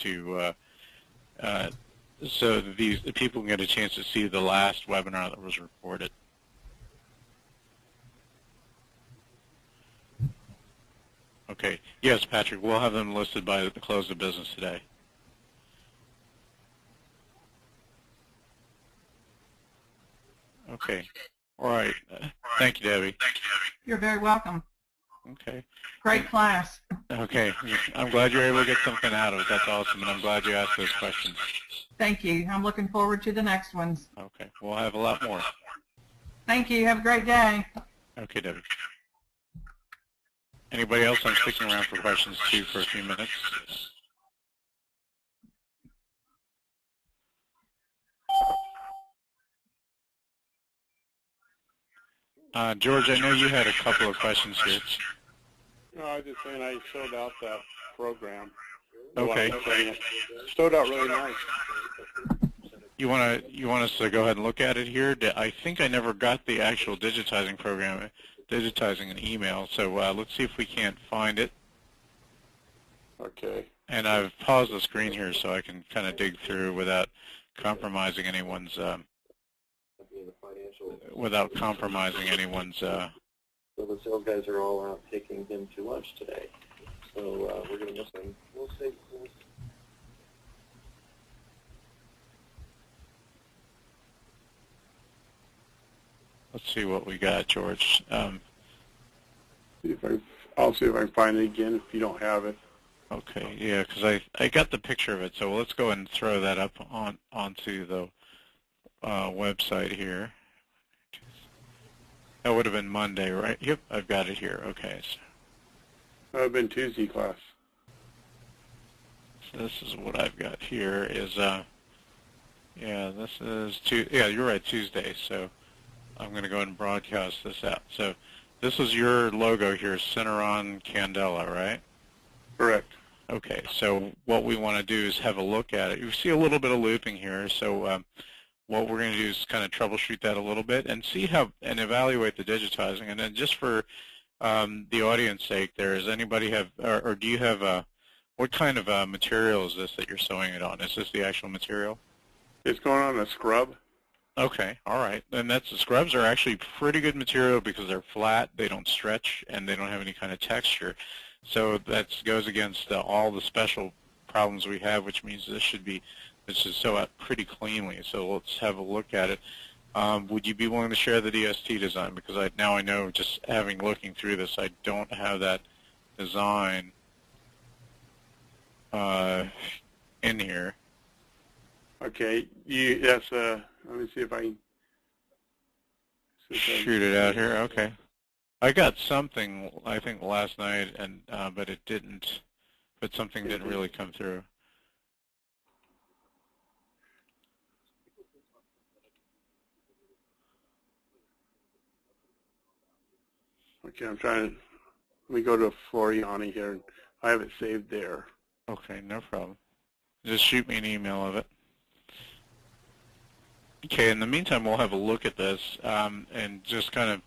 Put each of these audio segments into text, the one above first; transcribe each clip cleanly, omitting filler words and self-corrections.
to so that the people can get a chance to see the last webinar that was recorded. Okay. Yes, Patrick, we'll have them listed by the close of business today. Okay. All right. Thank you, Debbie. You're very welcome. Okay. Great class. Okay. I'm glad you're able to get something out of it. That's awesome, and I'm glad you asked those questions. Thank you. I'm looking forward to the next ones. Okay. We'll have a lot more. Thank you. Have a great day. Okay, Debbie. Anybody else? I'm sticking around for questions, too, for a few minutes. George, I know you had a couple of questions here. No, I was just saying I filled out that program. Okay. It started out really nice. You want us to go ahead and look at it here? I think I never got the actual digitizing program, digitizing an email. So let's see if we can't find it. Okay. And I've paused the screen here so I can kind of dig through without compromising anyone's. So the sales guys are all out taking him to lunch today. So we're going to miss him. We'll see. Let's see what we got, George. I'll see if I can find it again if you don't have it. Okay, yeah, because I got the picture of it. So let's go ahead and throw that up onto the website here. That would have been Monday, right? Yep, I've got it here. Okay. That would have been Tuesday class. So this is what I've got here is, yeah, this is, yeah, you're right, Tuesday. So I'm going to go ahead and broadcast this out. So this is your logo here, Cineron Candela, right? Correct. Okay, so what we want to do is have a look at it. You see a little bit of looping here, so what we're going to do is kind of troubleshoot that a little bit and see how and evaluate the digitizing. And then just for the audience sake, does anybody have, or do you have what kind of material is this that you're sewing it on? Is this the actual material? It's going on a scrub. Okay, all right. And the scrubs are actually pretty good material because they're flat, they don't stretch, and they don't have any kind of texture. So that goes against all the special problems we have, which means this should sew out pretty cleanly. So let's have a look at it. Would you be willing to share the DST design? Because now I know, just looking through this, I don't have that design in here. Okay, let me see if I can shoot it out here. Okay, I got something I think last night, and but it didn't. But something didn't really come through. Okay, I'm trying to. Let me go to Floriani here. I have it saved there. Okay, no problem. Just shoot me an email of it. Okay, in the meantime, we'll have a look at this and just kind of,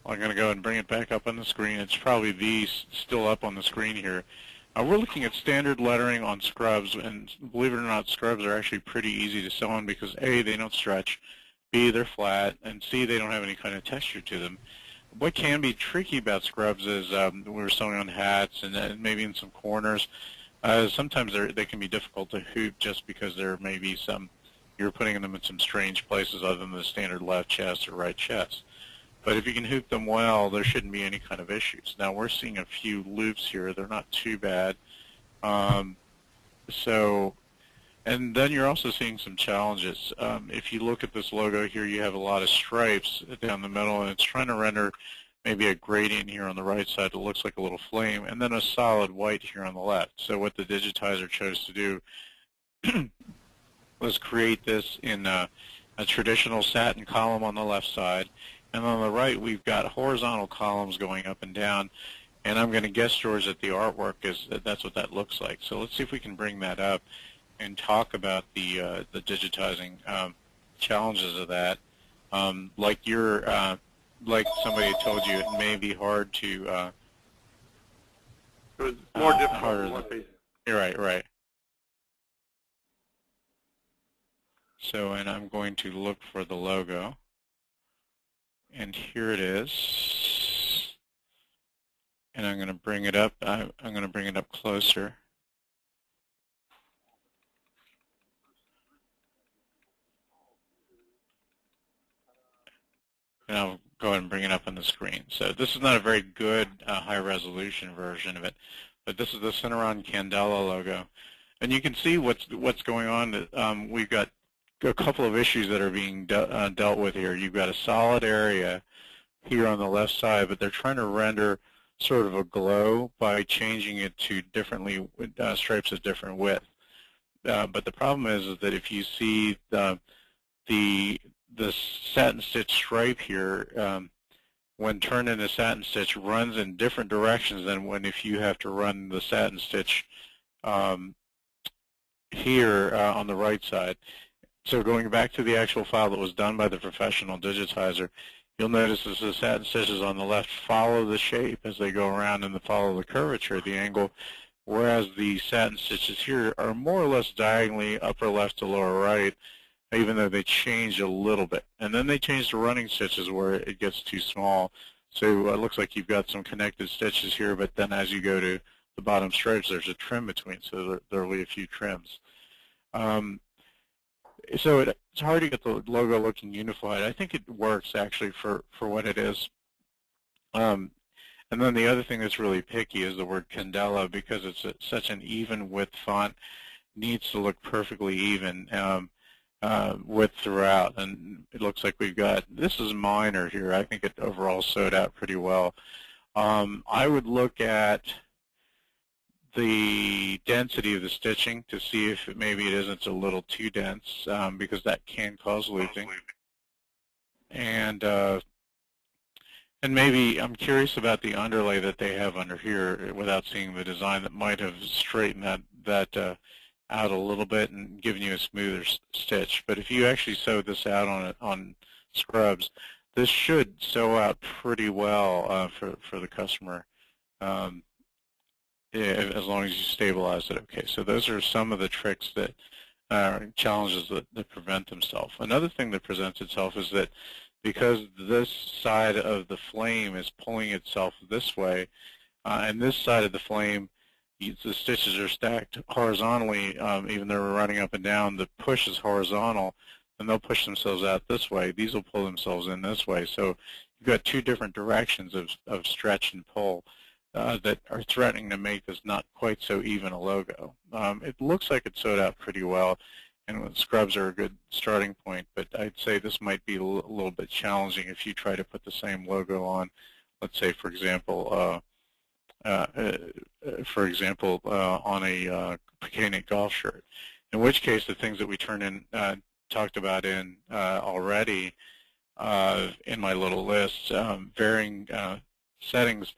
I'm going to go and bring it back up on the screen. It's probably still up on the screen here. We're looking at standard lettering on scrubs, and believe it or not, scrubs are actually pretty easy to sew on because A, they don't stretch, B, they're flat, and C, they don't have any kind of texture to them. What can be tricky about scrubs is we're sewing on hats and maybe in some corners. Sometimes they can be difficult to hoop just because there may be you're putting them in some strange places other than the standard left chest or right chest. But if you can hoop them well, there shouldn't be any kind of issues. Now we're seeing a few loops here. They're not too bad. And then you're also seeing some challenges. If you look at this logo here, you have a lot of stripes down the middle, and it's trying to render maybe a gradient here on the right side that looks like a little flame, and then a solid white here on the left. So what the digitizer chose to do was create this in a traditional satin column on the left side, and on the right we've got horizontal columns going up and down, and I'm going to guess, George, that the artwork that's what that looks like. So let's see if we can bring that up and talk about the digitizing challenges of that. Like somebody told you, it may be hard to. It was more difficult. You're right. So, and I'm going to look for the logo. And here it is. And I'm going to bring it up. I'm going to bring it up closer. And I'll go ahead and bring it up on the screen. So this is not a very good high-resolution version of it, but this is the Cineron Candela logo. And you can see what's going on. We've got a couple of issues that are being dealt with here. You've got a solid area here on the left side, but they're trying to render sort of a glow by changing it to differently stripes of different width. But the problem is that if you see the satin stitch stripe here, when turned into satin stitch, runs in different directions than when if you have to run the satin stitch here on the right side. So going back to the actual file that was done by the professional digitizer, you'll notice as the satin stitches on the left follow the shape as they go around and follow the curvature of the angle, whereas the satin stitches here are more or less diagonally upper left to lower right, even though they change a little bit. And then they change the running stitches where it gets too small. So it looks like you've got some connected stitches here, but then as you go to the bottom stripes, there's a trim between, so there will be a few trims. So it's hard to get the logo looking unified. I think it works actually for what it is. And then the other thing that's really picky is the word Candela, because it's such an even width font, needs to look perfectly even width throughout. And it looks like we've got, this is minor here. I think it overall sewed out pretty well. I would look at the density of the stitching to see if maybe it isn't a little too dense, because that can cause looping. And maybe I'm curious about the underlay that they have under here without seeing the design that might have straightened that out a little bit and given you a smoother stitch. But if you actually sewed this out on scrubs, this should sew out pretty well for the customer. As long as you stabilize it okay. So those are some of the tricks that challenges that present themselves. Another thing that presents itself is that because this side of the flame is pulling itself this way, and this side of the flame, the stitches are stacked horizontally, even though we're running up and down, the push is horizontal, and they'll push themselves out this way. These will pull themselves in this way. So you've got two different directions of stretch and pull that are threatening to make this not quite so even a logo. It looks like it's sewed out pretty well, and scrubs are a good starting point, but I'd say this might be a little bit challenging if you try to put the same logo on, let's say, for example, on a Picanic golf shirt, in which case the things that we talked about already in my little list, varying settings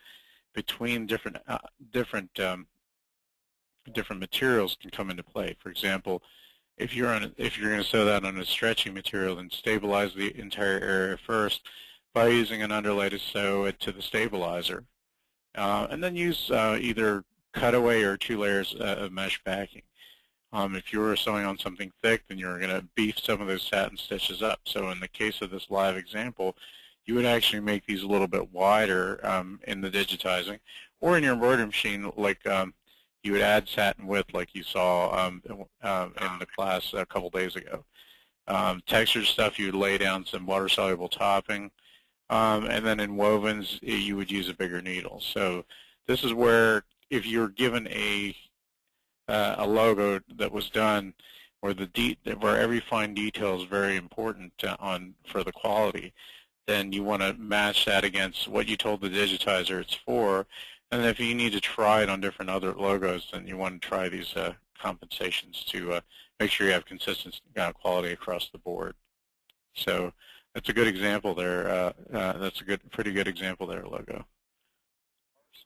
between different materials can come into play. For example, if you're going to sew that on a stretchy material, then stabilize the entire area first by using an underlay to sew it to the stabilizer, and then use either cutaway or 2 layers of mesh backing. If you were sewing on something thick, then you're going to beef some of those satin stitches up. So in the case of this live example, you would actually make these a little bit wider in the digitizing, or in your embroidery machine, like you would add satin width like you saw in the class a couple days ago. Textured stuff, you would lay down some water-soluble topping, and then in wovens, you would use a bigger needle. So this is where, if you're given a logo that was done where every fine detail is very important for the quality, then you want to match that against what you told the digitizer it's for. And if you need to try it on different other logos, then you want to try these compensations to make sure you have consistent quality across the board. So that's a good example there. That's a pretty good example there, logo.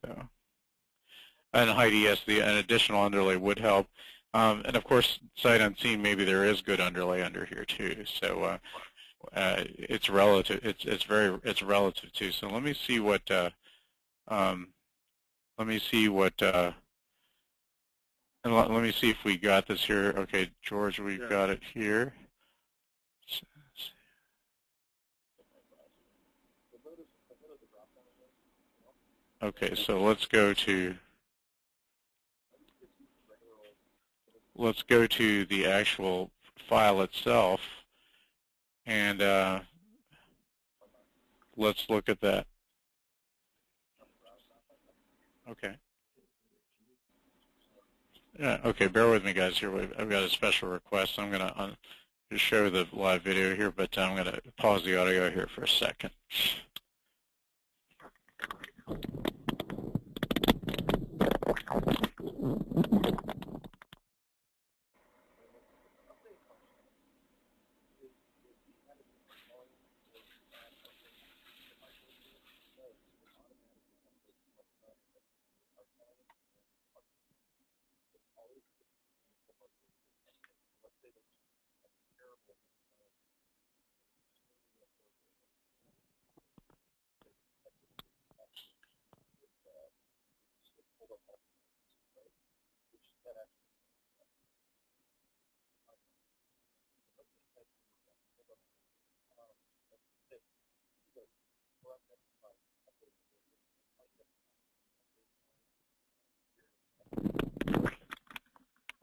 So, and Heidi, yes, an additional underlay would help. And of course, sight unseen, maybe there is good underlay under here too. So it's relative. It's relative too. So let me see what and let me see if we got this here. Okay, George, we've got it here. Okay, so let's go to the actual file itself, and let's look at that. Okay. Yeah. Okay. Bear with me, guys. Here, I've got a special request. I'm gonna just show the live video here, but I'm gonna pause the audio here for a second.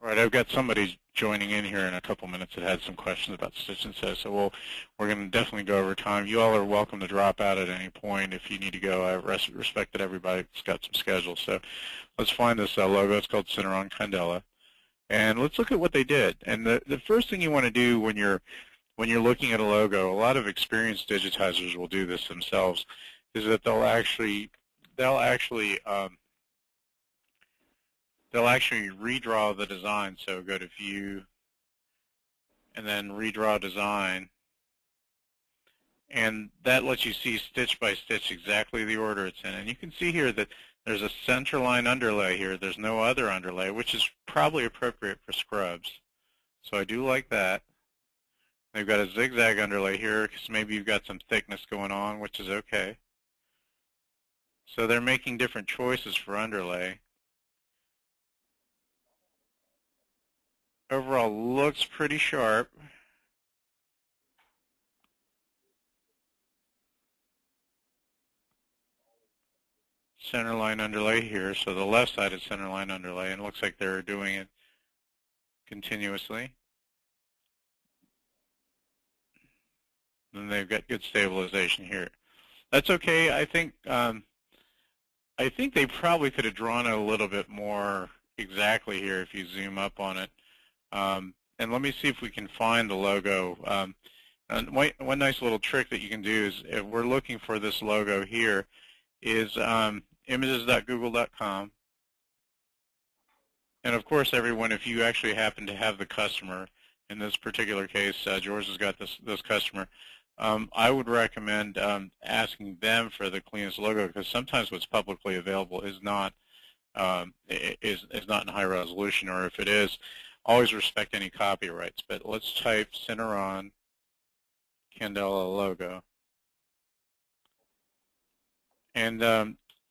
All right, I've got somebody joining in here in a couple minutes that had some questions about Stitch and Sew, so we're going to definitely go over time. You all are welcome to drop out at any point if you need to go. I respect that everybody's got some schedules. So let's find this logo. It's called Cineron Candela, and let's look at what they did. And the first thing you want to do when you're looking at a logo, a lot of experienced digitizers will do this themselves, is that they'll actually redraw the design. So go to View, and then Redraw Design, and that lets you see stitch by stitch exactly the order it's in. And you can see here that there's a centerline underlay here. There's no other underlay, which is probably appropriate for scrubs. So I do like that. They've got a zigzag underlay here because maybe you've got some thickness going on, which is okay. So they're making different choices for underlay. Overall looks pretty sharp. Centerline underlay here, so the left side is centerline underlay, and it looks like they're doing it continuously. And they've got good stabilization here. That's okay. I think they probably could have drawn it a little bit more exactly here if you zoom up on it. And let me see if we can find the logo. And one nice little trick that you can do is, if we're looking for this logo here, is images.google.com. And of course, everyone, if you actually happen to have the customer, in this particular case, George has got this customer, I would recommend asking them for the cleanest logo, because sometimes what's publicly available is not in high resolution, or if it is, always respect any copyrights. But let's type Cineron Candela logo, and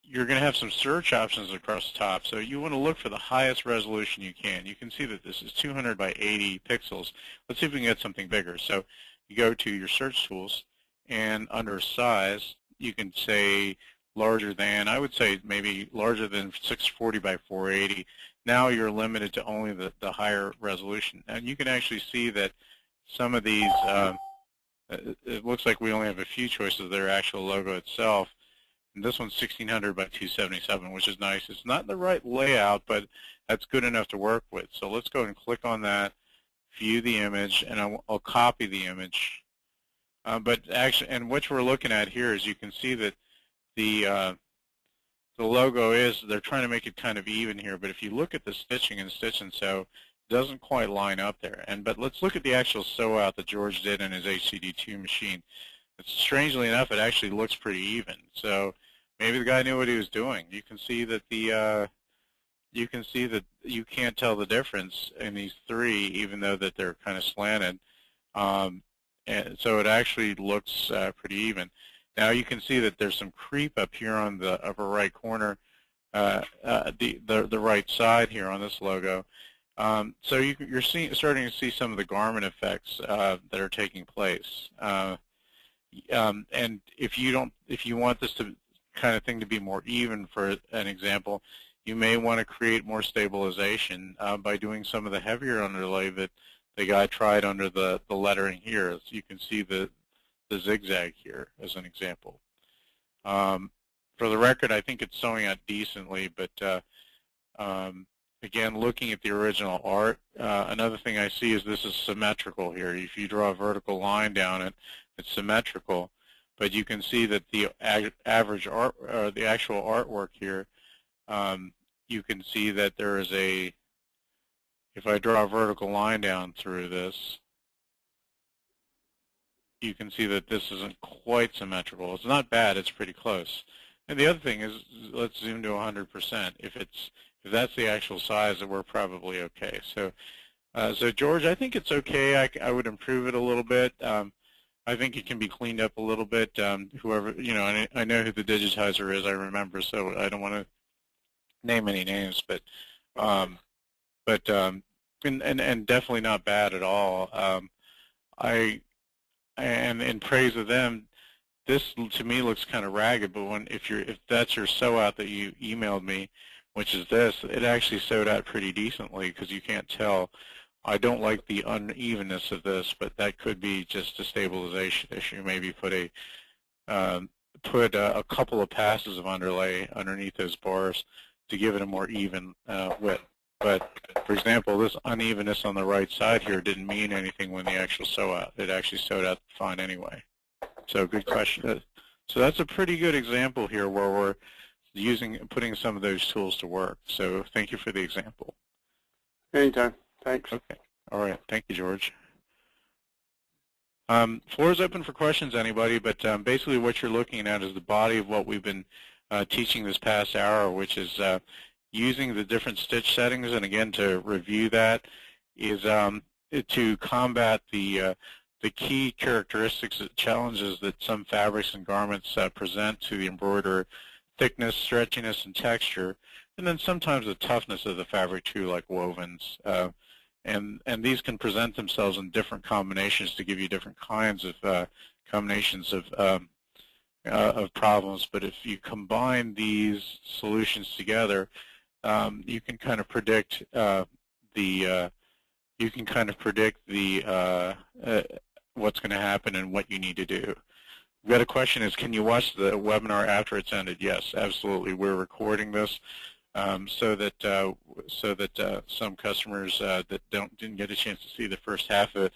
you're going to have some search options across the top. So you want to look for the highest resolution you can. You can see that this is 200 by 80 pixels. Let's see if we can get something bigger. So you go to your search tools, and under size, you can say larger than. I would say maybe larger than 640 by 480. Now you're limited to only the higher resolution. And you can actually see that some of these, it looks like we only have a few choices of their actual logo itself. And this one's 1600 by 277, which is nice. It's not the right layout, but that's good enough to work with. So let's go and click on that, view the image, and I'll copy the image. But actually, and what we're looking at here is, you can see that the logo is, they're trying to make it kind of even here, but if you look at the stitching in Stitch and Sew, it doesn't quite line up there. But let's look at the actual sew out that George did in his HCD2 machine. Strangely enough, it actually looks pretty even. So maybe the guy knew what he was doing. You can see that you can't tell the difference in these three, even though that they're kind of slanted. And so it actually looks pretty even. Now you can see that there's some creep up here on the upper right corner, the right side here on this logo. So you're starting to see some of the garment effects that are taking place. And if you want this kind of thing to be more even, for an example, you may want to create more stabilization by doing some of the heavier underlay that the guy tried under the lettering here. So you can see the zigzag here as an example. For the record, I think it's sewing out decently, but again, looking at the original art, another thing I see is this is symmetrical here. If you draw a vertical line down it, it's symmetrical, but you can see that the average art, the actual artwork here, you can see that there is a, if I draw a vertical line down through this, you can see that this isn't quite symmetrical. It's not bad, it's pretty close. And the other thing is, let's zoom to 100%. If that's the actual size, then we're probably okay. So, so George, I think it's okay. I would improve it a little bit. I think it can be cleaned up a little bit. Whoever, you know, I know who the digitizer is. I remember, so I don't want to name any names, but and definitely not bad at all. And in praise of them, this to me looks kind of ragged, but if that's your sew out that you emailed me, which is this, it actually sewed out pretty decently, because you can't tell. I don't like the unevenness of this, but that could be just a stabilization issue. Maybe put a couple of passes of underlay underneath those bars to give it a more even width. But for example, this unevenness on the right side here didn't mean anything when the actual sew out. It actually sewed out fine anyway. So good question. So that's a pretty good example here where we're putting some of those tools to work. So thank you for the example. Anytime. Thanks. Okay. All right. Thank you, George. Floor is open for questions, anybody, but basically what you're looking at is the body of what we've been teaching this past hour, which is using the different stitch settings. And again, to review that, is to combat the key characteristics, challenges that some fabrics and garments present to the embroiderer: thickness, stretchiness, and texture, and then sometimes the toughness of the fabric too, like wovens. And these can present themselves in different combinations to give you different kinds of combinations of problems. But if you combine these solutions together, you can kind of predict what's going to happen and what you need to do. We've got a question: is can you watch the webinar after it's ended? Yes, absolutely. We're recording this so that some customers that didn't get a chance to see the first half of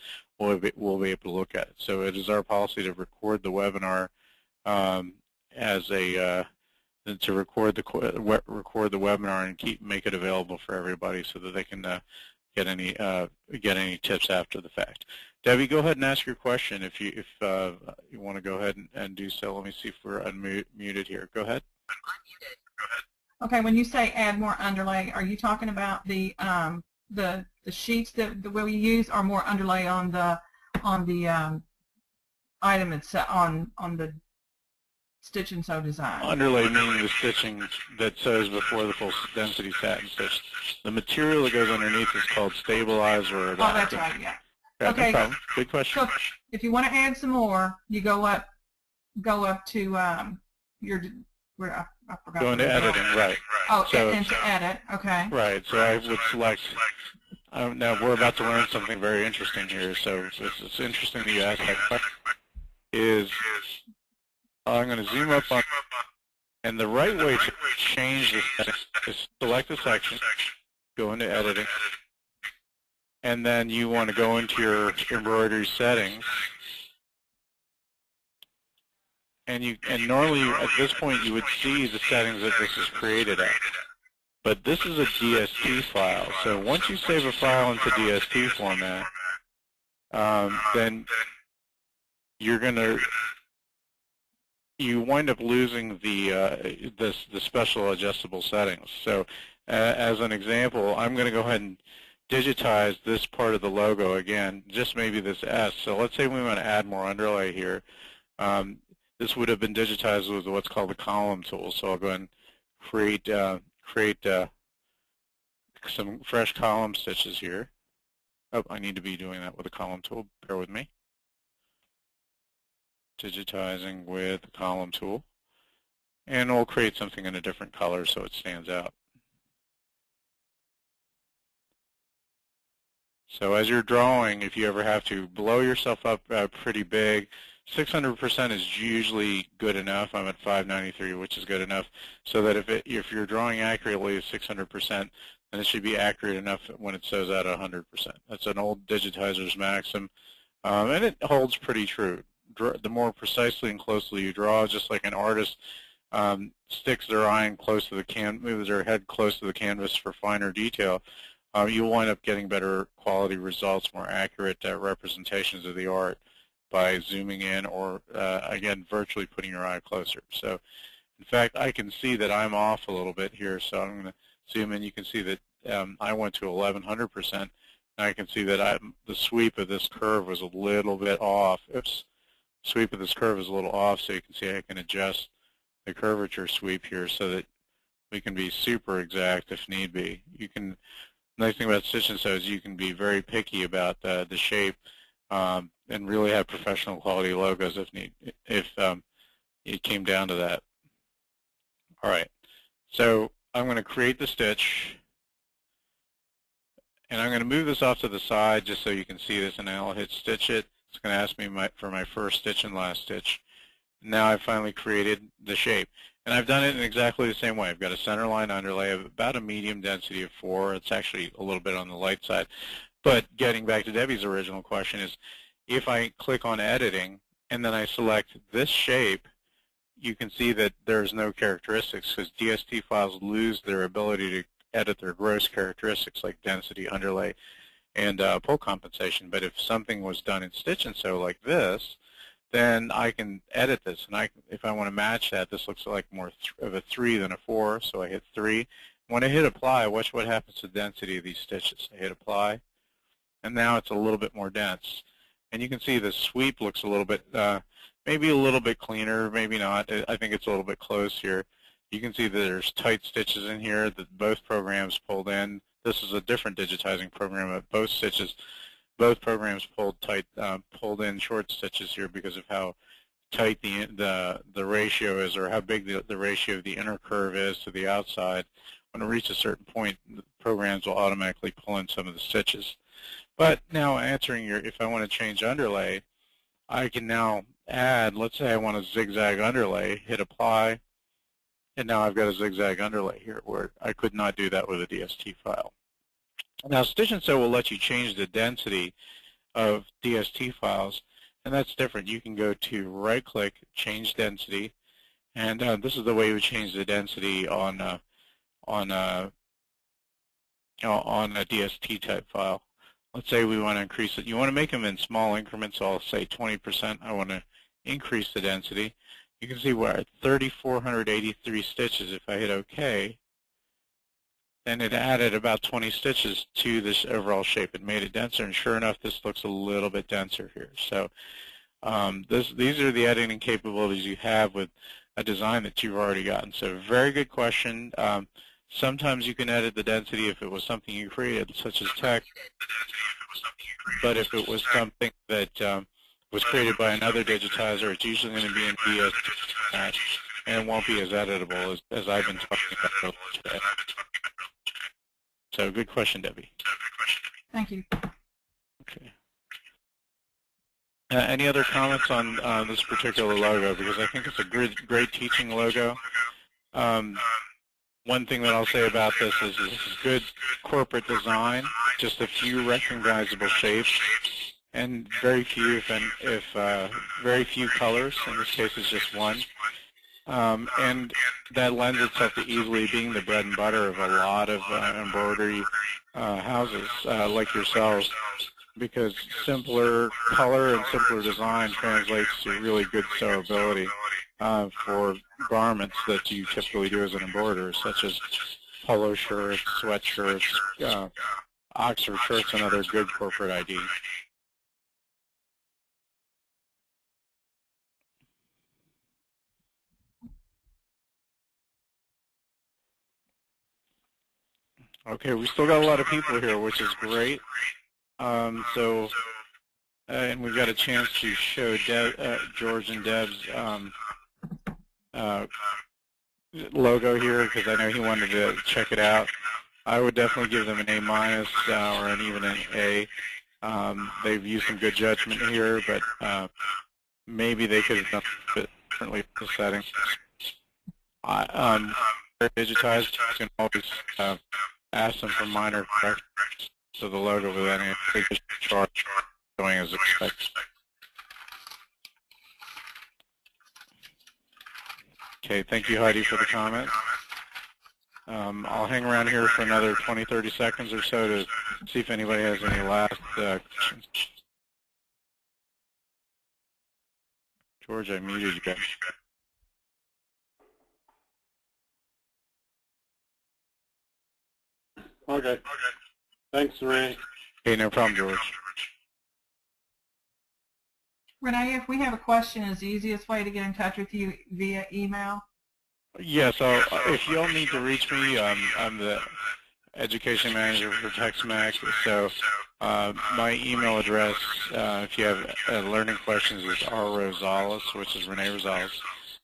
it will be able to look at it. So it is our policy to record the webinar to record the webinar and make it available for everybody so that they can get any tips after the fact. Debbie, go ahead and ask your question if you want to go ahead and do so. Let me see if we're unmuted here. Go ahead. Okay, when you say add more underlay, are you talking about the sheets that we use, or more underlay on the item itself, on the stitch and sew design? Underlay meaning the stitching that sews before the full density satin stitch. The material that goes underneath is called stabilizer. Oh, that's right, yeah. Yeah, okay. No problem. Good question. So if you want to add some more, you go up to where I forgot. Go into editing, right. Oh, so, and to edit, okay. Right, so I would select, now we're about to learn something very interesting here, so it's interesting that you asked that question. I'm going to zoom up on, and the right way to change the settings is select a section, go into editing, and then you want to go into your embroidery settings. And normally at this point you would see the settings that this is created at. But this is a DST file. So once you save a file into DST format, then you wind up losing the special adjustable settings. So as an example, I'm going to go ahead and digitize this part of the logo again, just maybe this S. So let's say we want to add more underlay here. This would have been digitized with what's called the column tool. So I'll go ahead and create some fresh column stitches here. Oh, I need to be doing that with the column tool. Bear with me. Digitizing with the column tool. And we'll create something in a different color so it stands out. So as you're drawing, if you ever have to blow yourself up pretty big, 600% is usually good enough. I'm at 593, which is good enough, so that if you're drawing accurately at 600%, then it should be accurate enough when it says at 100%. That's an old digitizer's maxim, and it holds pretty true. The more precisely and closely you draw, just like an artist sticks their eye close to the moves their head close to the canvas for finer detail, you'll wind up getting better quality results, more accurate representations of the art by zooming in or, again, virtually putting your eye closer. So, in fact, I can see that I'm off a little bit here, so I'm going to zoom in. You can see that I went to 1100%, and I can see that the sweep of this curve was a little bit off. Oops. Sweep of this curve is a little off, so you can see I can adjust the curvature sweep here so that we can be super exact if need be. You can. The nice thing about Stitch and Sew is you can be very picky about the shape and really have professional quality logos if it came down to that. All right, so I'm going to create the stitch, and I'm going to move this off to the side just so you can see this, and I'll hit Stitch it. It's going to ask me for my first stitch and last stitch. Now I've finally created the shape. And I've done it in exactly the same way. I've got a center line underlay of about a medium density of 4. It's actually a little bit on the light side. But getting back to Debbie's original question is, if I click on editing and then I select this shape, you can see that there's no characteristics because DST files lose their ability to edit their gross characteristics like density, underlay, and pull compensation. But if something was done in Stitch and Sew like this, then I can edit this, and if I want to match that, this looks like more of a 3 than a 4, so I hit 3. When I hit apply, watch what happens to the density of these stitches. I hit apply, and now it's a little bit more dense. And you can see the sweep looks a little bit, maybe a little bit cleaner, maybe not. I think it's a little bit close here. You can see that there's tight stitches in here that both programs pulled in. This is a different digitizing program, but both programs pulled in short stitches here because of how tight the ratio is, or how big the ratio of the inner curve is to the outside. When it reaches a certain point, the programs will automatically pull in some of the stitches. But now answering if I want to change underlay, I can now add, let's say I want a zigzag underlay, hit apply, and now I've got a zigzag underlay here where I could not do that with a DST file. Now, Stitch and Sew will let you change the density of DST files, and that's different. You can go to right-click, change density, and this is the way you would change the density on a DST type file. Let's say we want to increase it. You want to make them in small increments, so I'll say 20%. I want to increase the density. You can see we're at 3,483 stitches. If I hit OK, then it added about 20 stitches to this overall shape. It made it denser, and sure enough, this looks a little bit denser here. So these are the editing capabilities you have with a design that you've already gotten. So very good question. Sometimes you can edit the density if it was something you created, such as text. But if it was something that was created by another digitizer, it's usually going to be in DST, and it won't be as editable as I've been talking about today. So good question, Debbie. Thank you. Okay. Any other comments on this particular logo? Because I think it's a great teaching logo. One thing that I'll say about this is good corporate design, just a few recognizable shapes, and very few, if very few colors. In this case, it's just one. And that lends itself to easily being the bread and butter of a lot of embroidery houses like yourselves, because simpler color and simpler design translates to really good sewability for garments that you typically do as an embroiderer, such as polo shirts, sweatshirts, Oxford shirts, and other good corporate ID. Okay, we still got a lot of people here, which is great. And we've got a chance to show George and Deb's logo here because I know he wanted to check it out. I would definitely give them an A minus or even an A. They've used some good judgment here, but maybe they could have done it differently with the settings. Digitized, you can always ask them for minor corrections to the logo without any charge going as expected. Okay, thank you, Heidi, for the comment. I'll hang around here for another 20, 30 seconds or so to see if anybody has any last questions. George, I muted you guys. Okay. Thanks, Ray. Hey, no problem, George. Renee, if we have a question, is the easiest way to get in touch with you via email? Yeah, so if y'all need to reach me, I'm the education manager for TextMac, so my email address, if you have learning questions, is rrosales, which is Renee Rosales,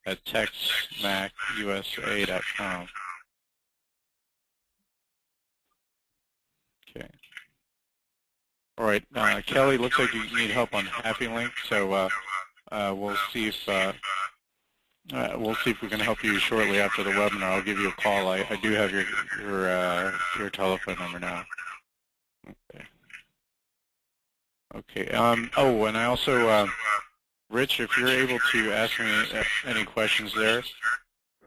at textmacusa.com. Okay. All right, Kelly, looks like you need help on Happy Link, so we'll see if we can help you shortly after the webinar. I'll give you a call. I do have your telephone number now. Okay. Okay. Oh, and I also, Rich, if you're able to ask me any questions there,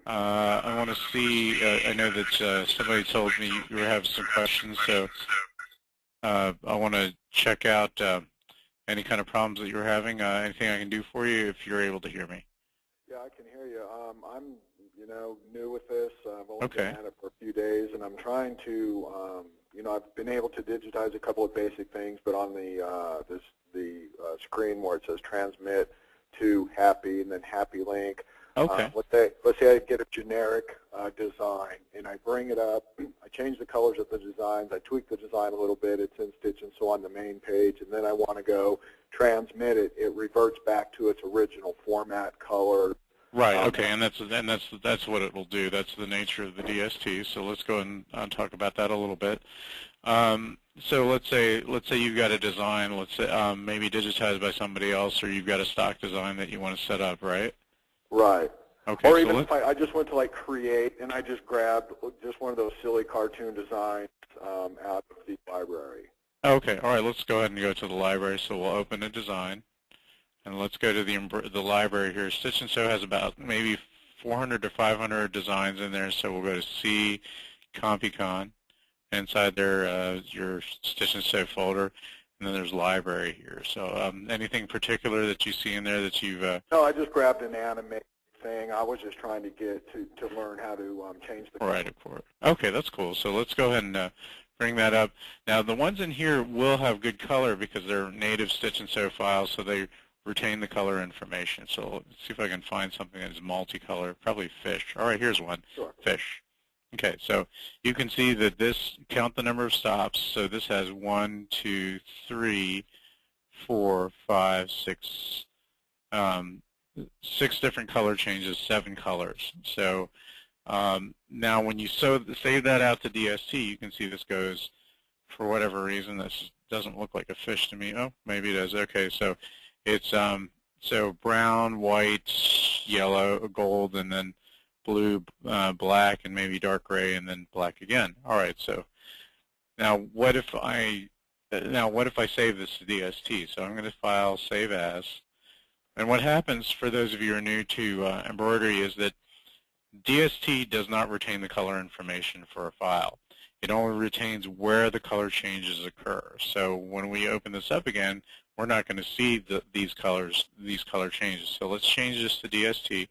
I want to see. I know that somebody told me you were having some questions, so I want to check out any kind of problems that you're having. Anything I can do for you if you're able to hear me. Yeah, I can hear you. I'm, new with this. I've only been at it for a few days, and I'm trying to, I've been able to digitize a couple of basic things, but on the screen where it says transmit to Happy and then Happy Link. Okay. Let's say I get a generic design, and I bring it up. I change the colors of the designs. I tweak the design a little bit. It's in Stitch and Sew on the main page, and then I want to go transmit it. It reverts back to its original format, color. Right. Okay. And that's what it will do. That's the nature of the DST. So let's go and talk about that a little bit. So let's say you've got a design. Let's say maybe digitized by somebody else, or you've got a stock design that you want to set up, right? Right. Okay. Or even if I just went to create, and I just grabbed just one of those silly cartoon designs out of the library. Okay. All right. Let's go ahead and go to the library. So we'll open a design, and let's go to the library here. Stitch and Sew has about maybe 400 to 500 designs in there. So we'll go to C, CompuCon. Inside there, your Stitch and Sew folder, and then there's library here. So anything particular that you see in there that you've... No, I just grabbed an animate thing. I was just trying to get to learn how to change the color. Right, of course. Okay, that's cool. So let's go ahead and bring that up. Now, the ones in here will have good color because they're native Stitch and Sew files, so they retain the color information. So let's see if I can find something that is multicolor. Probably fish. All right, here's one. Sure. Fish. Okay, so you can see that this, count the number of stops. So this has 1, 2, 3, 4, 5, 6, 6 different color changes, 7 colors. So now when you save that out to DST, you can see this goes, for whatever reason, this doesn't look like a fish to me. Oh, maybe it does. Okay, so it's so brown, white, yellow, gold, and then blue, black, and maybe dark gray, and then black again. All right. So now, what if I save this to DST? So I'm going to file, save as, and what happens for those of you who are new to embroidery is that DST does not retain the color information for a file. It only retains where the color changes occur. So when we open this up again, we're not going to see these color changes. So let's change this to DST.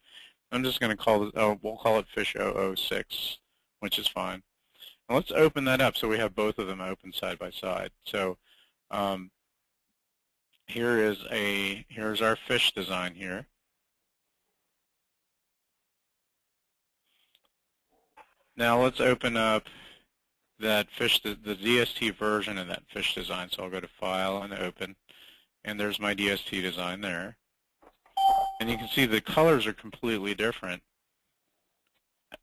I'm just going to call it, we'll call it fish 006, which is fine. And let's open that up so we have both of them open side by side. So here's our fish design here. Now let's open up that fish, the DST version of that fish design. So I'll go to File and Open, and there's my DST design there. And you can see the colors are completely different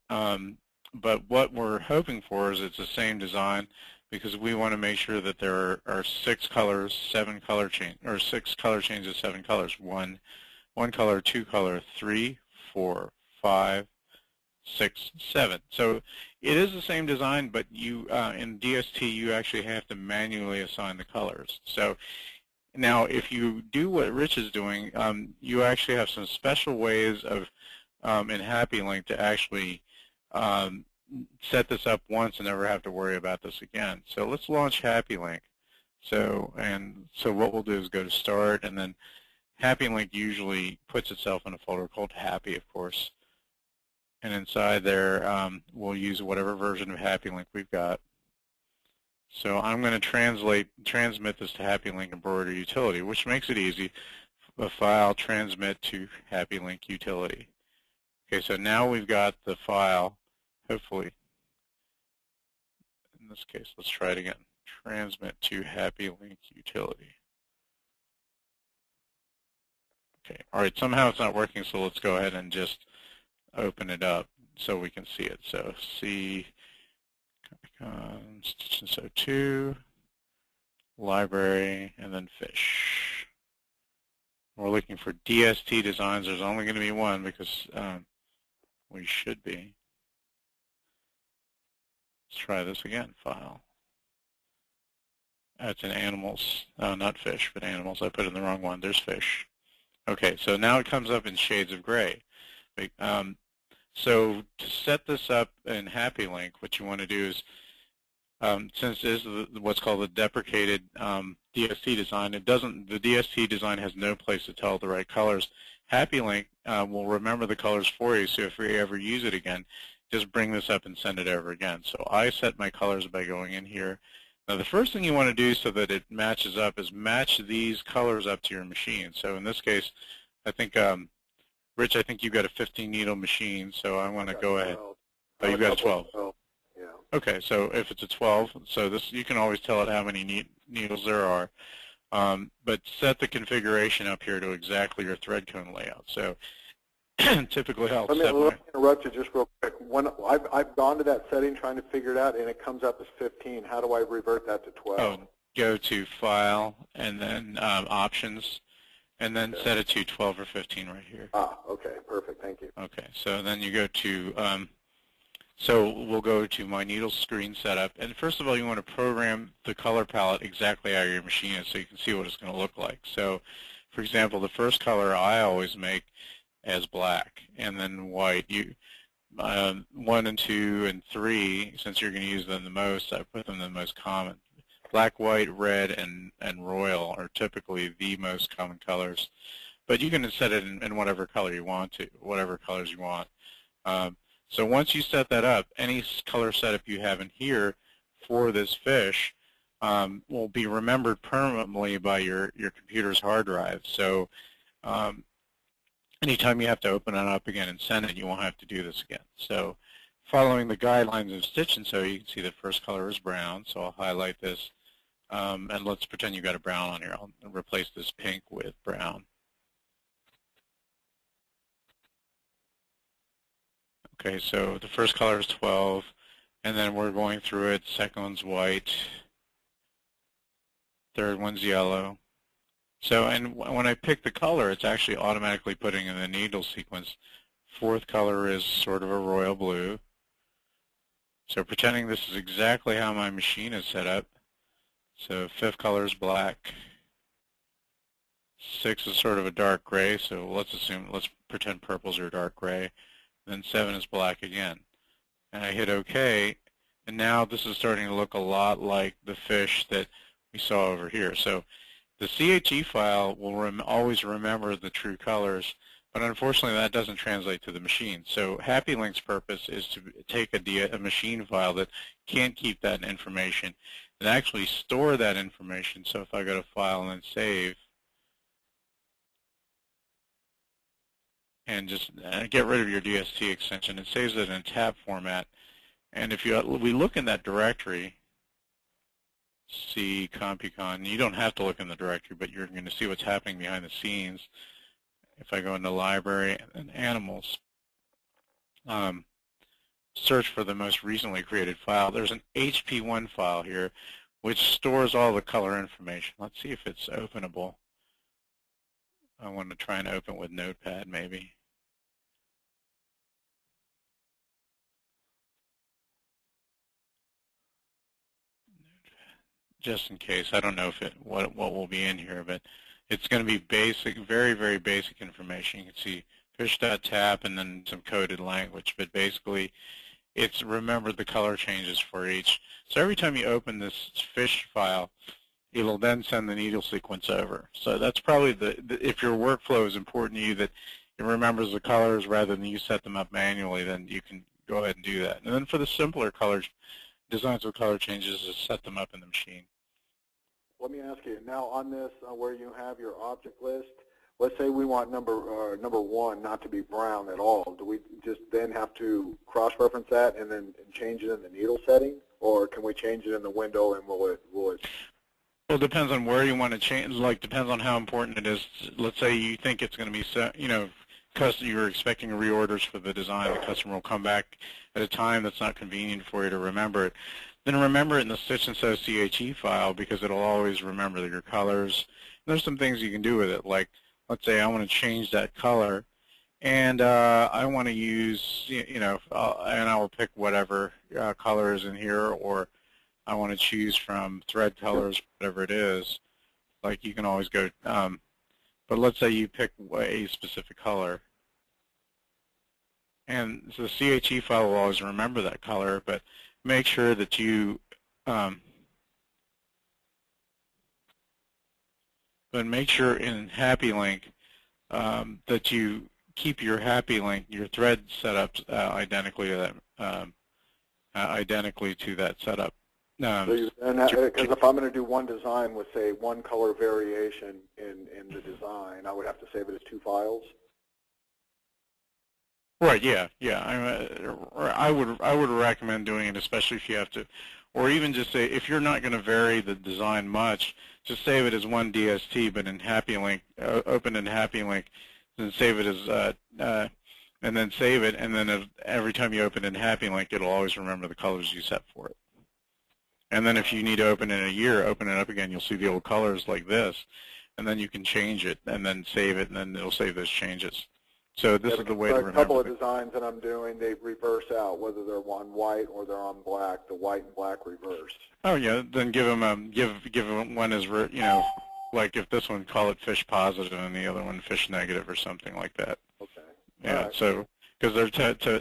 But what we're hoping for is it's the same design, because we want to make sure that there are 6 colors, 7 color change, or 6 color changes, 7 colors. One color, 2 color, 3, 4, 5, 6, 7. So it is the same design, but you in DST you actually have to manually assign the colors. So now if you do what Rich is doing, you actually have some special ways of in Happy Link to actually set this up once and never have to worry about this again. So let's launch Happy Link. So what we'll do is go to Start, and then Happy Link usually puts itself in a folder called Happy, of course. And inside there, we'll use whatever version of Happy Link we've got. So I'm going to transmit this to Happy Link Embroidery Utility, which makes it easy. A file, transmit to Happy Link Utility. Okay, so now we've got the file. Hopefully, in this case, let's try it again. Transmit to Happy Link Utility. Okay, all right, somehow it's not working, so let's go ahead and just open it up so we can see it. So C, stitchnsew 2, library, and then fish. We're looking for DST designs. There's only going to be one because we should be. Let's try this again, file. It's in animals, not fish, but animals. I put in the wrong one. There's fish. Okay, so now it comes up in shades of gray. So to set this up in Happy Link, what you want to do is, since this is what's called the deprecated DST design, the DST design has no place to tell the right colors. Happy Link will remember the colors for you, so if we ever use it again, just bring this up and send it over again. So I set my colors by going in here. Now the first thing you want to do so that it matches up is match these colors up to your machine. So in this case, I think, Rich, I think you've got a 15 needle machine, so I want to go ahead. Oh, you've got a 12. Yeah. Okay, so if it's a 12, so this you can always tell it how many needles there are. But set the configuration up here to exactly your thread cone layout. So typically I'll let me interrupt you just real quick. When I've gone to that setting trying to figure it out, and it comes up as 15. How do I revert that to 12? Oh, go to File, and then Options, and then set it to 12 or 15 right here. Ah, okay, perfect. Thank you. Okay, so then you go to, so we'll go to My Needle Screen Setup, and first of all, you want to program the color palette exactly how your machine is so you can see what it's going to look like. So, for example, the first color I always make as black, and then white. 1 and 2 and 3, since you're going to use them the most, I put them in the most common. Black, white, red, and royal are typically the most common colors, but you can set it in whatever color you want to, whatever colors you want. So once you set that up, any color setup you have in here for this fish will be remembered permanently by your computer's hard drive. So anytime you have to open it up again and send it, you won't have to do this again. So following the guidelines of Stitch and Sew, you can see the first color is brown, so I'll highlight this. And let's pretend you got a brown on here. I'll replace this pink with brown. Okay, so the first color is 12, and then we're going through it. Second one's white. Third one's yellow. So, and when I pick the color, it's actually automatically putting in the needle sequence. Fourth color is sort of a royal blue. So pretending this is exactly how my machine is set up. So fifth color is black. 6 is sort of a dark gray, so let's pretend purples are dark gray. Then 7 is black again. And I hit OK, and now this is starting to look a lot like the fish that we saw over here. So the CHE file will always remember the true colors, but unfortunately that doesn't translate to the machine. So Happy Link's purpose is to take a machine file that can't keep that information and actually store that information. So if I go to File and then Save, and just get rid of your DST extension, it saves it in a tab format. And if we look in that directory, see CompuCon, you don't have to look in the directory, but you're going to see what's happening behind the scenes. If I go into Library and Animals, search for the most recently created file. There's an HP1 file here which stores all the color information. Let's see if it's openable. I want to try and open with Notepad maybe. Just in case. I don't know if what will be in here, but it's going to be basic, very, very basic information. You can see fish.tap and then some coded language, but basically it's remember the color changes for each. So every time you open this fish file, it'll then send the needle sequence over. So that's probably if your workflow is important to you that it remembers the colors rather than you set them up manually, then you can go ahead and do that. And then for the simpler colors, designs with color changes, is set them up in the machine. Let me ask you, now on this where you have your object list, let's say we want number one not to be brown at all. Do we just then have to cross-reference that and then change it in the needle setting? Or can we change it in the window and will it? Well, it depends on where you want to change, depends on how important it is. Let's say you think it's going to be, you're expecting reorders for the design, the customer will come back at a time that's not convenient for you to remember it. Then remember it in the Stitch and Sew CHE file because it'll always remember your colors. And there's some things you can do with it, like let's say I want to change that color, and I want to use, and I will pick whatever color is in here, or I want to choose from thread colors, whatever it is. Like you can always go, but let's say you pick a specific color. And the CHE file will always remember that color, but make sure that you make sure in Happy Link that you keep your Happy Link, your thread setups identically to that setup. Because if I'm going to do one design with, say, one color variation in the design, I would have to save it as 2 files. Right. Yeah. I would recommend doing it, especially if you have to, or even just say if you're not going to vary the design much, just save it as one DST, but in Happy Link, open in Happy Link, then save it as and then save it, and then every time you open in Happy Link, it'll always remember the colors you set for it. And then if you need to open it in a year, open it up again, you'll see the old colors like this, and then you can change it, and then save it, and then it'll save those changes. So this is the way to remember. A couple of designs that I'm doing, they reverse out, whether they're on white or they're on black. The white and black reverse. Oh yeah, then give them give them one as like if this one, call it fish positive and the other one fish negative or something like that. Okay. Yeah. Right. So because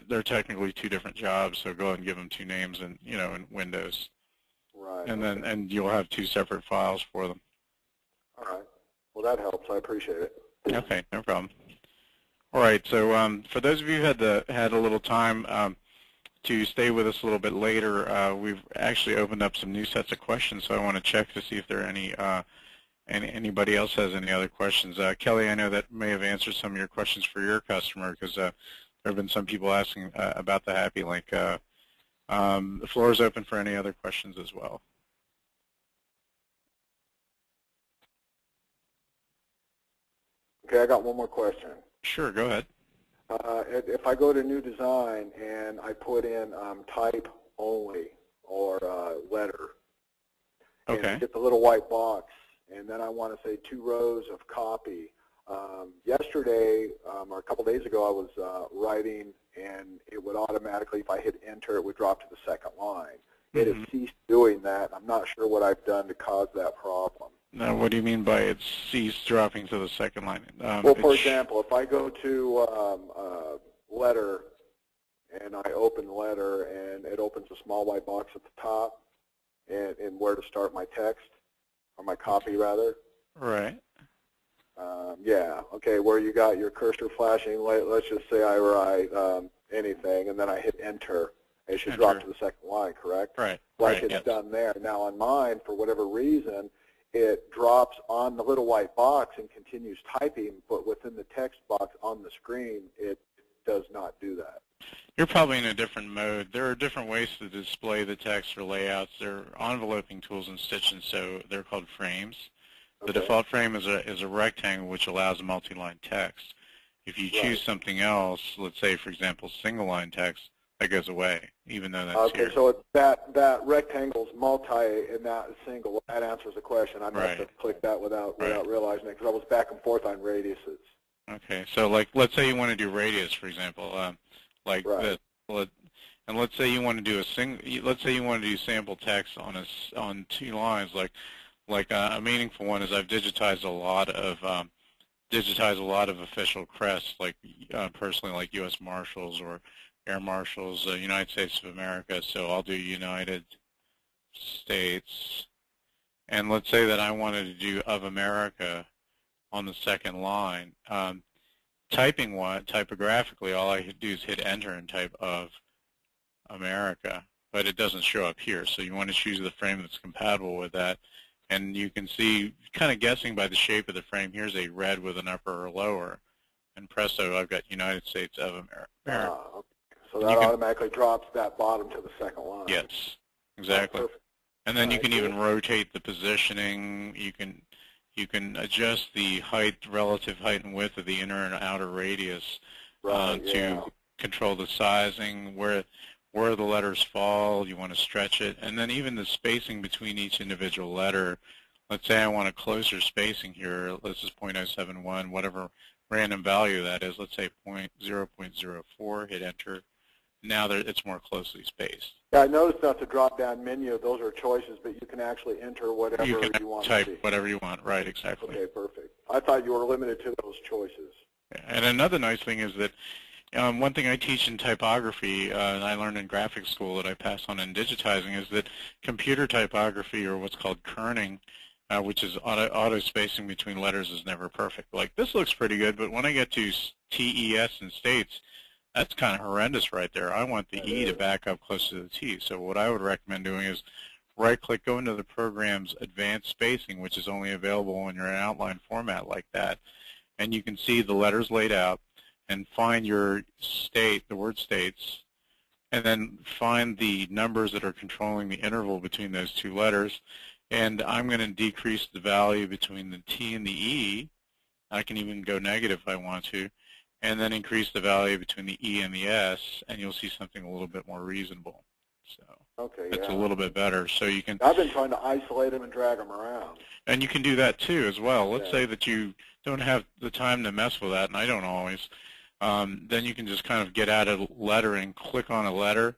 they're technically 2 different jobs, so go ahead and give them 2 names in in Windows. Right. And then you'll have 2 separate files for them. All right. Well, that helps. I appreciate it. Okay, no problem. All right. So for those of you who had a little time to stay with us a little bit later, we've actually opened up some new sets of questions. So I want to check to see if there are any anybody else has any other questions. Kelly, I know that may have answered some of your questions for your customer because there have been some people asking about the Happy Link. The floor is open for any other questions as well. Okay, I got one more question. Sure, go ahead. If I go to new design and I put in type only or letter, okay, and get the little white box, and then I want to say 2 rows of copy. Yesterday or a couple days ago, I was writing, and it would automatically, if I hit enter, it would drop to the second line. It has ceased doing that. I'm not sure what I've done to cause that problem. Now, what do you mean by it ceased dropping to the second line? Well, for example, if I go to letter and I open letter and it opens a small white box at the top and where to start my text, or my copy rather. Right. Yeah, okay, where you got your cursor flashing, let's just say I write anything and then I hit enter. It should drop to the second line, correct? Right. Like it's done there. Now on mine, for whatever reason, it drops on the little white box and continues typing, but within the text box on the screen, it does not do that. You're probably in a different mode. There are different ways to display the text or layouts. There are enveloping tools in Stitch and Sew. They're called frames. The default frame is a rectangle which allows multi-line text. If you choose something else, let's say, for example, single-line text, that goes away, even though that's okay, here. so it's that rectangle's multi and not single. That answers the question. I must have clicked that without realizing it, because I was back and forth on radiuses. Okay, so like, let's say you want to do radius, for example, like this. And let's say you want to do let's say you want to do sample text on 2 lines. Like a meaningful one is I've digitized a lot of official crests, like personally, like U.S. Marshals or Air Marshals, United States of America. So I'll do United States, and let's say that I wanted to do of America on the second line. Typographically, all I do is hit enter and type of America, but it doesn't show up here. So you want to choose the frame that's compatible with that. And you can see, kind of guessing by the shape of the frame, here's a red with an upper or lower. And presto, I've got United States of America. Okay. So that automatically drops that bottom to the second line. Yes, exactly. And then you can even rotate the positioning. You can adjust the height, relative height and width of the inner and outer radius to control the sizing, where the letters fall. You want to stretch it, and then even the spacing between each individual letter. Let's say I want a closer spacing here. This is 0.071, whatever random value that is. Let's say 0.04. Hit enter. Now it's more closely spaced. Yeah, I noticed that the drop-down menu, those are choices, but you can actually enter whatever you want to see. You can type whatever you want. Right, exactly. Okay, perfect. I thought you were limited to those choices. And another nice thing is that one thing I teach in typography, and I learned in graphic school that I pass on in digitizing, is that computer typography, or what's called kerning, which is auto spacing between letters, is never perfect. Like, this looks pretty good, but when I get to TES in states, that's kind of horrendous right there. I want the E to back up close to the T. So what I would recommend doing is right-click, go into the program's advanced spacing, which is only available when you're in an outline format like that, and you can see the letters laid out, and find your state, the word states, and then find the numbers that are controlling the interval between those 2 letters. And I'm going to decrease the value between the T and the E. I can even go negative if I want to, and then increase the value between the E and the S, and you'll see something a little bit more reasonable. So it's a little bit better. So you can. I've been trying to isolate them and drag them around. And you can do that too as well. Let's say that you don't have the time to mess with that, and I don't always. Then you can just kind of get out of lettering, click on a letter,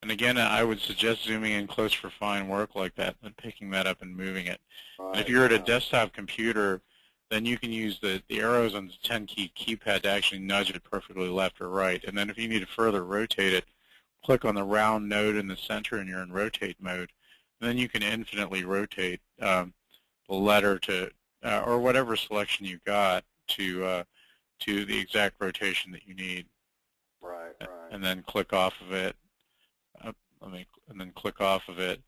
and again, I would suggest zooming in close for fine work like that, and picking that up and moving it. And if you're at a desktop computer, then you can use the arrows on the 10-key keypad to actually nudge it perfectly left or right. And then if you need to further rotate it, click on the round node in the center and you're in rotate mode. And then you can infinitely rotate the letter to, or whatever selection you got to the exact rotation that you need. Right. And then click off of it. And then click off of it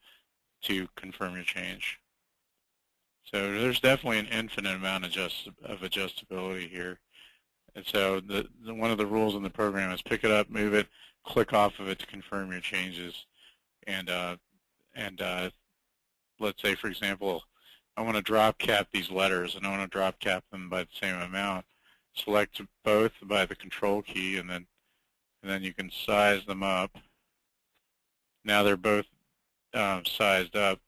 to confirm your change. So there's definitely an infinite amount of adjustability here. And so one of the rules in the program is pick it up, move it, click off of it to confirm your changes. And let's say, for example, I want to drop cap these letters, and I want to drop cap them by the same amount. Select both by the control key, and then you can size them up. Now they're both sized up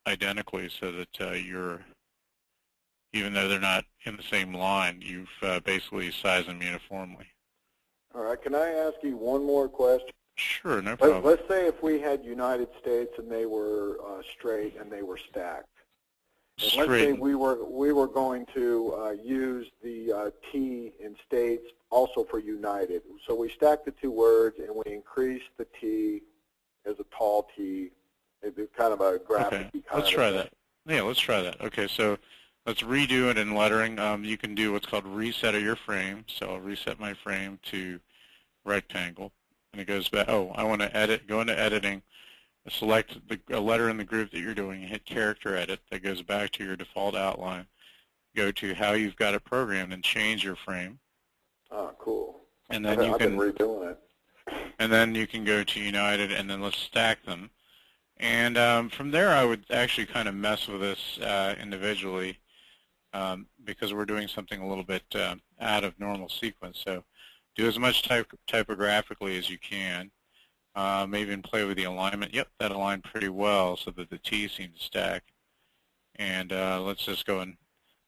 identically, so that even though they're not in the same line, you've basically sized them uniformly. All right. Can I ask you one more question? Sure, no problem. Let's say if we had United States and they were straight and they were stacked. And let's say we were going to use the T in states also for United. So we stacked the 2 words and we increased the T as a tall T. It's kind of a graphic. Okay, let's try that. Yeah, let's try that. Okay, so let's redo it in lettering. You can do what's called reset of your frame. So I'll reset my frame to rectangle, and it goes back. Oh, I want to edit. Go into editing. Select a letter in the group that you're doing, hit character edit. That goes back to your default outline. Go to how you've got it programmed and change your frame. Oh, cool. And then I've been redoing it. And then you can go to United, and then let's stack them. And from there, I would actually kind of mess with this individually because we're doing something a little bit out of normal sequence. So Do as much typographically as you can. Maybe even play with the alignment. Yep, that aligned pretty well so that the T's seem to stack. And let's just go and,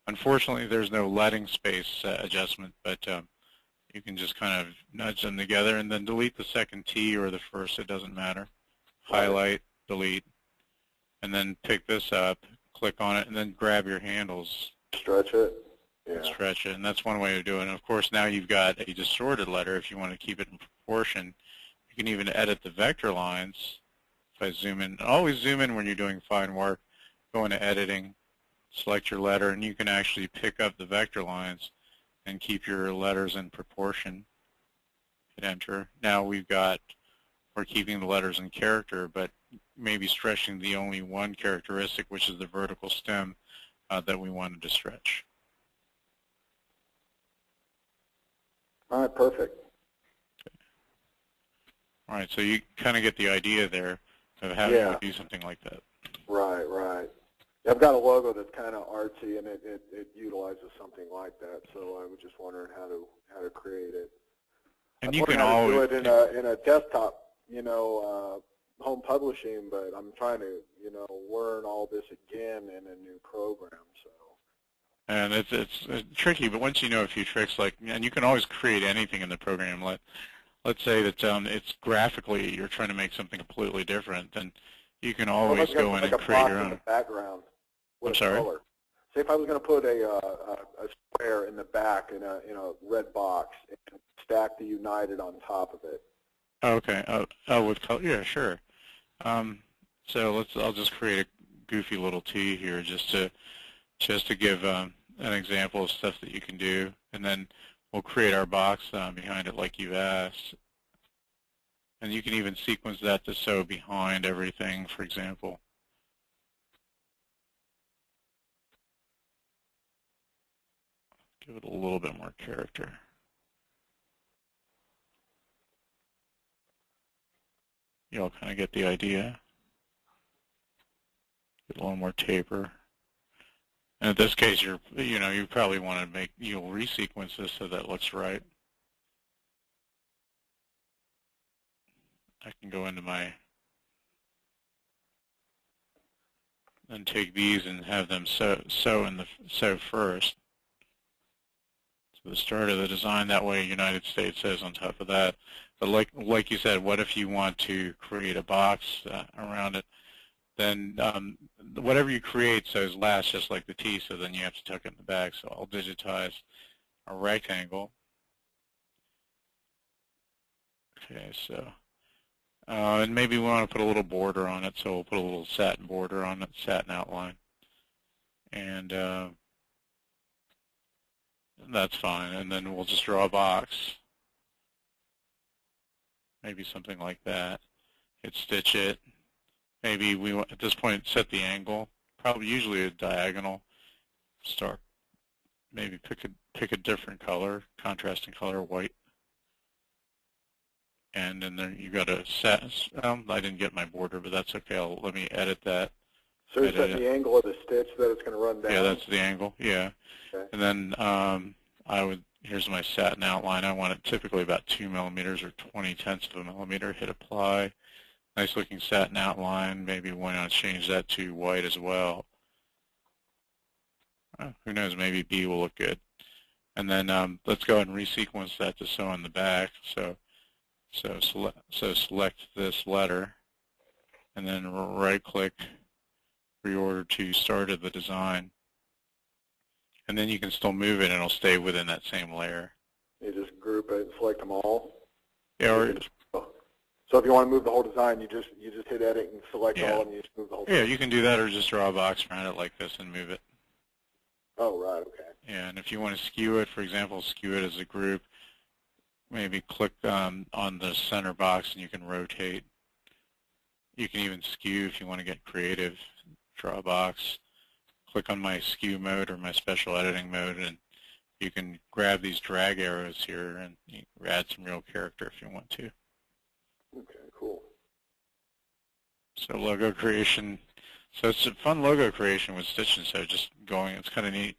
unfortunately, there's no letting space adjustment, but you can just kind of nudge them together and then delete the second T or the first, it doesn't matter. Highlight, delete, and then pick this up, click on it, and then grab your handles. Stretch it. Yeah. Stretch it, and that's one way of doing it. And of course, now you've got a distorted letter. If you want to keep it in proportion, you can even edit the vector lines. If I zoom in, always zoom in when you're doing fine work. Go into editing, select your letter, and you can actually pick up the vector lines and keep your letters in proportion. Hit enter. Now we're keeping the letters in character, but maybe stretching the only one characteristic, which is the vertical stem that we wanted to stretch. All right, perfect. Okay. All right, so you kind of get the idea there of how you would do something like that. Right, right. I've got a logo that's kind of artsy, and it utilizes something like that. So I was just wondering how to create it. And you can always do it in a desktop, home publishing, but I'm trying to learn all this again in a new program. So. And it's tricky, but once you know a few tricks, and you can always create anything in the program. Let's say that it's graphically you're trying to make something completely different, then you can always go in and create your own background. I'm sorry. Color. Say if I was going to put a square in the back in a red box and stack the United on top of it. Okay. Oh, with color? Yeah, sure. So I'll just create a goofy little T here just to give an example of stuff that you can do, and then we'll create our box behind it like you asked. And you can even sequence that to sew behind everything, for example. Give it a little bit more character. You'll kind of get the idea. Get a little more taper. And in this case, you probably want to you'll resequence this so that it looks right. I can go into and take these and have them sew first. So the start of the design, that way United States says on top of that. But like you said, what if you want to create a box around it? Then whatever you create says last, just like the T, so then you have to tuck it in the back. So I'll digitize a rectangle. Okay, so and maybe we want to put a little border on it, so we'll put a little satin border on it, satin outline. And that's fine. And then we'll just draw a box. Maybe something like that. Hit stitch it. Maybe we want, at this point, set the angle. Probably usually a diagonal. Start. Maybe pick a different color, contrasting color, white. And then you got a set. I didn't get my border, but that's okay. Let me edit that. So you're setting the angle of the stitch that it's going to run down? Yeah, that's the angle. Yeah. Okay. And then here's my satin outline. I want it typically about 2 millimeters or 20/10 of a millimeter. Hit apply. Nice looking satin outline. Maybe why not change that to white as well? Who knows? Maybe B will look good. And then let's go ahead and resequence that to sew on the back. So select this letter, and then right-click, reorder to start of the design. And then you can still move it, and it'll stay within that same layer. You just group it and select them all? Yeah. So if you want to move the whole design, you just hit edit and select all, and you just move the whole design? Yeah, you can do that, or just draw a box around it like this and move it. Oh, right, okay. Yeah, and if you want to skew it, for example, skew it as a group, maybe click on the center box and you can rotate. You can even skew if you want to get creative. Draw a box, click on my skew mode or my special editing mode, and you can grab these drag arrows here and you add some real character if you want to. Okay, cool. So logo creation. So it's a fun logo creation with Stitch and Sew, just going, it's kind of neat.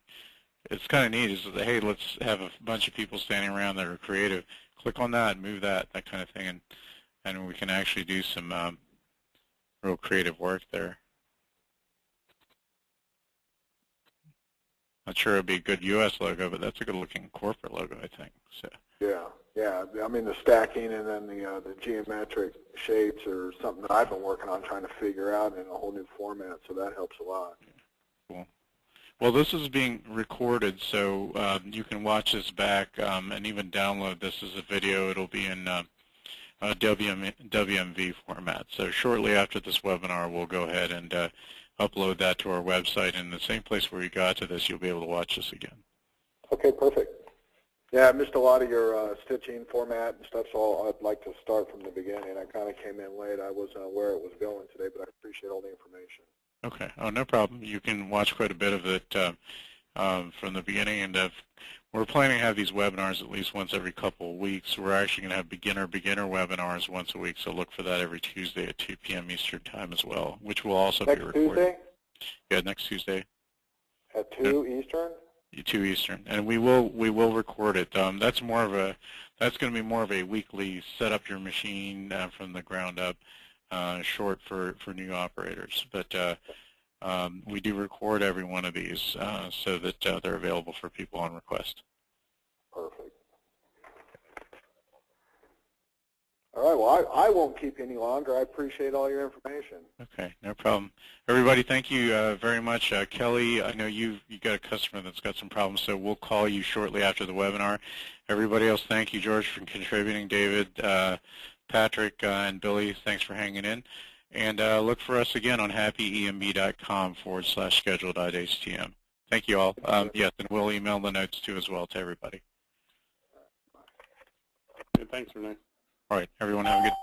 It's kind of neat is that, hey, let's have a bunch of people standing around that are creative. click on that, move that kind of thing, and we can actually do some real creative work there. Not sure it'd be a good U.S. logo, but that's a good-looking corporate logo, I think. So. Yeah. I mean, the stacking and then the geometric shapes are something that I've been working on trying to figure out in a whole new format, so that helps a lot. Cool. Well, this is being recorded, so you can watch this back and even download this as a video. It'll be in WMV format. So shortly after this webinar, we'll go ahead and upload that to our website. And the same place where you got to this, you'll be able to watch this again. Okay, perfect. Yeah, I missed a lot of your stitching format and stuff, so I'd like to start from the beginning. I kind of came in late. I wasn't aware it was going today, but I appreciate all the information. Okay. Oh, no problem. You can watch quite a bit of it from the beginning. And we're planning to have these webinars at least once every couple of weeks. We're actually going to have beginner webinars once a week, so look for that every Tuesday at 2 p.m. Eastern Time as well, which will also be recorded. Next Tuesday? Yeah, next Tuesday. At 2 Eastern? 2 Eastern, and we will record it. That's going to be more of a weekly set up your machine from the ground up, short for new operators. But we do record every one of these so that they're available for people on request. Perfect. All right, well, I won't keep you any longer. I appreciate all your information. Okay, no problem. Everybody, thank you very much. Kelly, I know you got a customer that's got some problems, so we'll call you shortly after the webinar. Everybody else, thank you, George, for contributing. David, Patrick, and Billy, thanks for hanging in. And look for us again on happyemb.com/schedule.htm. Thank you all. Yes, and we'll email the notes too as well to everybody. Okay, thanks, Renee. All right, everyone have a good